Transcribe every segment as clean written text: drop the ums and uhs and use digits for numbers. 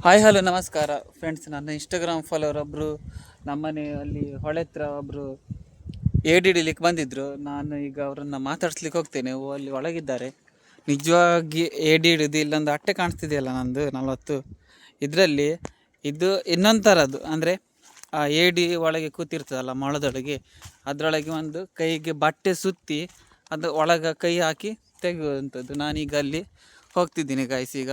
Hi hello ನಮಸ್ಕಾರ friends. ನನ್ನ Instagram follower ಒಬ್ಬರು ನಮ್ಮನೆಯಲ್ಲಿ ಹೊಳೆ ಹತ್ರ ಒಬ್ಬರು ಹಿಡಿಲಿಕ್ಕೆ ಬಂದಿದ್ದರು. ನಾನು ಈಗ ಅವರನ್ನು ಮಾತಾಡ್ಸ್ಲಿಕ್ಕೆ ಹೋಗ್ತೇನೆ. ಅಲ್ಲಿ ಒಳಗಿದ್ದಾರೆ. ನಿಜವಾಗಿ ಹಿಡಿದು ಇಲ್ಲೊಂದು ಅಟ್ಟೆ ಕಾಣಿಸ್ತಿದೆಯಲ್ಲ ನಂದು 40 ಇದರಲ್ಲಿ ಇದು ಇನ್ನೊಂದು ಥರದ್ದು. ಅಂದರೆ ಆ ಒಳಗೆ ಕೂತಿರ್ತದಲ್ಲ ಮೊಳದೊಳಗೆ, ಅದರೊಳಗೆ ಒಂದು ಕೈಗೆ ಬಟ್ಟೆ ಸುತ್ತಿ ಅದು ಒಳಗೆ ಕೈ ಹಾಕಿ ತೆಗೆಯುವಂಥದ್ದು. ನಾನೀಗ ಅಲ್ಲಿ ಹೋಗ್ತಿದ್ದೀನಿ ಗಾಯ್ಸ್. ಈಗ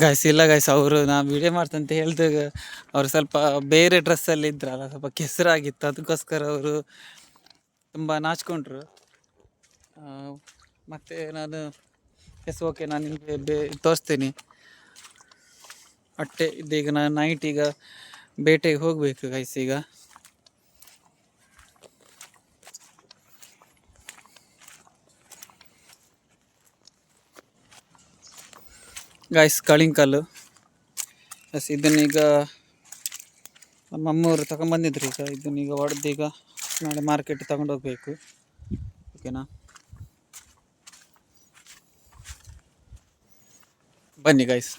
ಗಾಯ್ಸ್, ಇಲ್ಲ ಗಾಯ್ಸ್, ಅವರು ನಾ ವಿಡಿಯೋ ಮಾಡ್ತಂತ ಹೇಳಿದಾಗ ಅವರು ಸ್ವಲ್ಪ ಬೇರೆ ಡ್ರೆಸ್ಸಲ್ಲಿ ಇದ್ರಲ್ಲ, ಸ್ವಲ್ಪ ಕೆಸರಾಗಿತ್ತು. ಅದಕ್ಕೋಸ್ಕರ ಅವರು ತುಂಬ ನಾಚ್ಕೊಂಡ್ರು. ಮತ್ತು ನಾನು ಓಕೆ, ನಾನು ನಿಮಗೆ ತೋರಿಸ್ತೀನಿ ಅಟ್ಟೆ. ಇದೀಗ ನಾನು ನೈಟ್ ಈಗ ಬೇಟೆಗೆ ಹೋಗಬೇಕು ಗೈಸ್. ಈಗ ಗಾಯ್ಸ್, ಕಳಿಂಕಲ್ಲು ಇದನ್ನೀಗ ನಮ್ಮ ಅಮ್ಮವರು ತಗೊಂಡ್ಬಂದಿದ್ರು. ಈಗ ಇದನ್ನೀಗ ಹೊಡೆದು ಈಗ ನಾಳೆ ಮಾರ್ಕೆಟ್ ತಗೊಂಡೋಗ್ಬೇಕು. ಓಕೆನಾ, ಬನ್ನಿ ಗಾಯ್ಸ್.